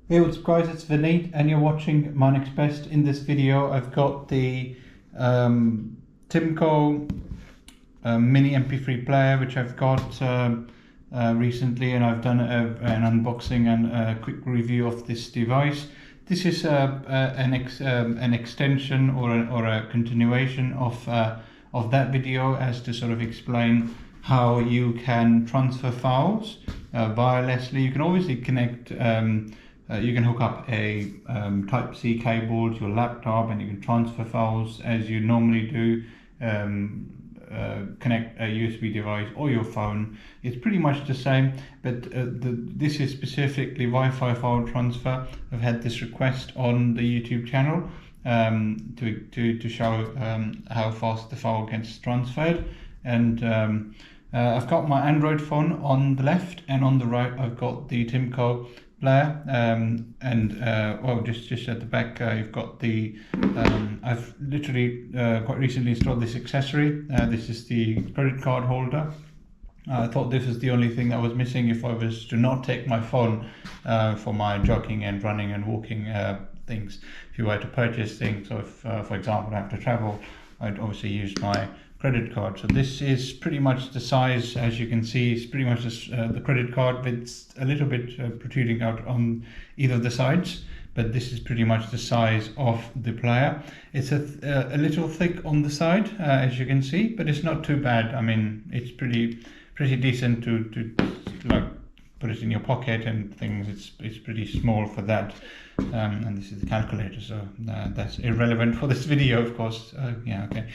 Hey, what's up guys, it's Vineet and you're watching My Next Best. In this video I've got the Timmkoo Mini MP3 player, which I've got recently, and I've done an unboxing and a quick review of this device. This is an extension or a continuation of that video, as to sort of explain how you can transfer files wirelessly. You can obviously connect you can hook up a Type-C cable to your laptop and you can transfer files as you normally do. Connect a USB device or your phone. It's pretty much the same, but this is specifically Wi-Fi file transfer. I've had this request on the YouTube channel to show how fast the file gets transferred, and I've got my Android phone on the left, and on the right I've got the Timmkoo player, well, just at the back you've got the I've literally quite recently installed this accessory. This is the credit card holder. I thought this was the only thing that was missing if I was to not take my phone for my jogging and running and walking things. If you were to purchase things, or if for example I have to travel, I'd obviously use my credit card. So this is pretty much the size, as you can see, it's pretty much the credit card, with a little bit protruding out on either of the sides, but this is pretty much the size of the player. It's a little thick on the side, as you can see, but it's not too bad. I mean, it's pretty decent to like put it in your pocket and things. It's pretty small for that. And this is the calculator, so that's irrelevant for this video, of course. Yeah, okay.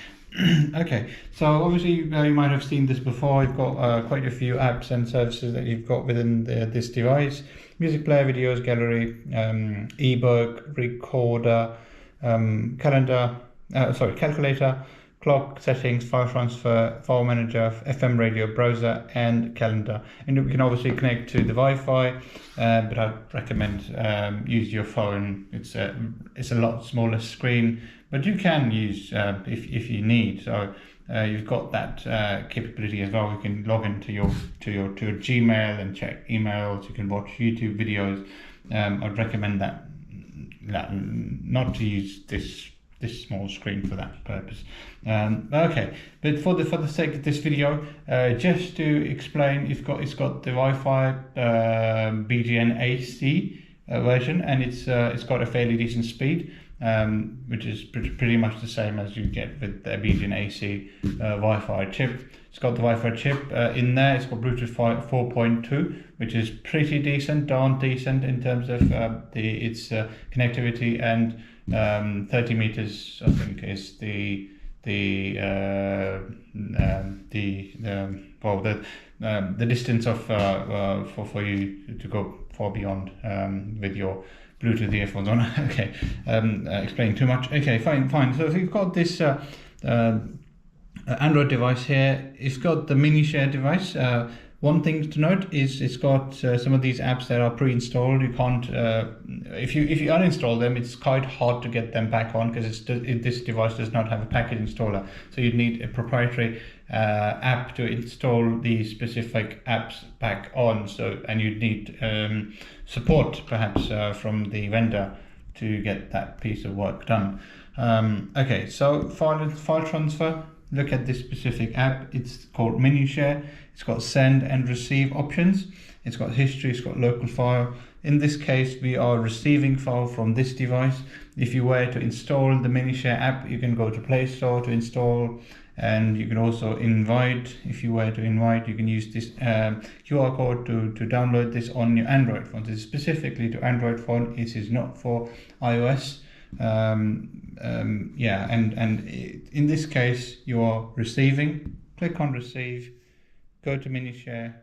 Okay, so obviously you might have seen this before. You've got quite a few apps and services that you've got within this device: music player, videos, gallery, ebook, recorder, calculator, clock, settings, file transfer, file manager, FM radio, browser, and calendar. And we can obviously connect to the Wi-Fi, but I'd recommend use your phone. It's a lot smaller screen, but you can use if you need. So you've got that capability as well. You can log into your Gmail and check emails. You can watch YouTube videos. I'd recommend that not to use this small screen for that purpose. Okay, but for the sake of this video, just to explain, it's got the Wi-Fi BGN AC version, and it's got a fairly decent speed, which is pretty much the same as you get with the BGN AC Wi-Fi chip. It's got the Wi-Fi chip in there. It's got Bluetooth 4.2, which is pretty decent, darn decent in terms of its connectivity, and 30 meters, I think, is the distance of for you to go far beyond with your Bluetooth earphones on. Okay, explaining too much. Okay, fine. So if you've got this Android device here, it's got the mini share device. One thing to note is it's got some of these apps that are pre-installed. You can't, if you uninstall them, it's quite hard to get them back on, because this device does not have a package installer. So you'd need a proprietary app to install these specific apps back on. So, and you'd need support perhaps from the vendor to get that piece of work done. Okay, so file transfer. Look at this specific app. It's called Mini Share. It's got send and receive options. It's got history. It's got local file. In this case, we are receiving file from this device. If you were to install the Mini Share app, you can go to Play Store to install, and you can also invite. If you were to invite, you can use this QR code to download this on your Android phone. This is specifically to Android phone. It is not for iOS. Yeah, and in this case you are receiving. Click on receive, go to mini share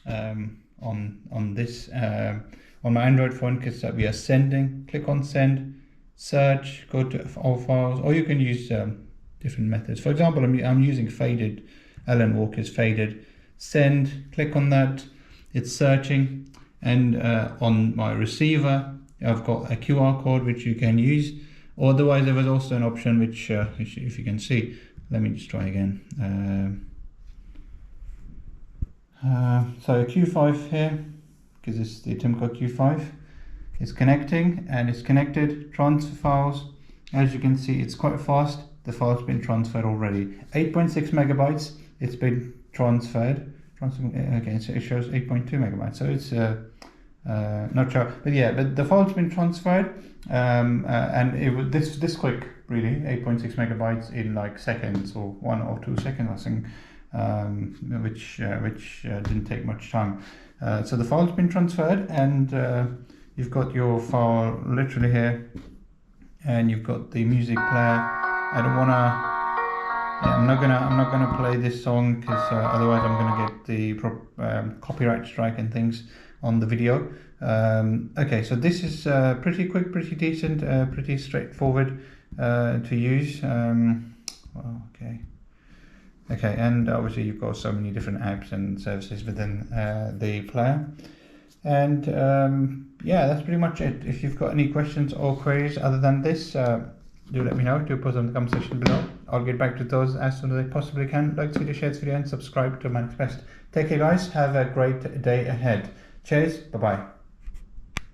on this on my Android phone, because we are sending. Click on send, search, go to all files, or you can use different methods. For example, I'm using faded, Alan Walker's faded. Send, click on that, it's searching, and on my receiver I've got a QR code which you can use. Otherwise, there was also an option which if you can see, let me just try again. So Q5 here, because it's the Timmkoo Q5. It's connecting and it's connected. Transfer files. As you can see, it's quite fast. The file's been transferred already. 8.6 megabytes. It's been transferred. Okay, so it shows 8.2 megabytes. So it's not sure, but yeah, but the file's been transferred, and it was this quick, really. 8.6 megabytes in like seconds, or 1 or 2 seconds, I think, which didn't take much time. So the file's been transferred, and you've got your file literally here, and you've got the music player. I don't wanna. Yeah, I'm not gonna play this song because otherwise I'm gonna get the copyright strike and things on the video. Okay, so this is pretty quick, pretty decent, pretty straightforward to use. Okay, and obviously you've got so many different apps and services within the player. And yeah, that's pretty much it. If you've got any questions or queries other than this, do let me know. Do post them in the comment section below. I'll get back to those as soon as I possibly can. Like this video, share this video, and subscribe to Manix Best. Take care, guys. Have a great day ahead. Cheers. Bye bye.